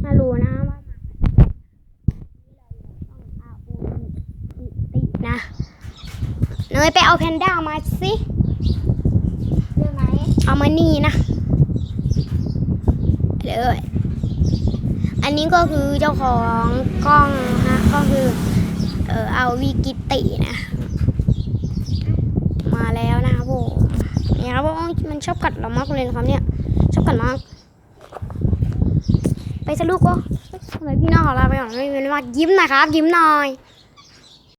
มารู้นะว่านะเนยไปเอาแพนด้ามาสิเรื่องไหนเอามานี่นะเลยอันนี้ก็คือเจ้าของกล้องฮะก็คือเอาวิกิตินะมาแล้วนะครับผมเนี่ยครับมันชอบกัดเรามากเลยนะครับเนี่ยชอบกัดมากไปสรุปก็พี่น้องของเราไปก่อนไม่เป็นว่ายิ้มหน่อยครับยิ้มหน่อย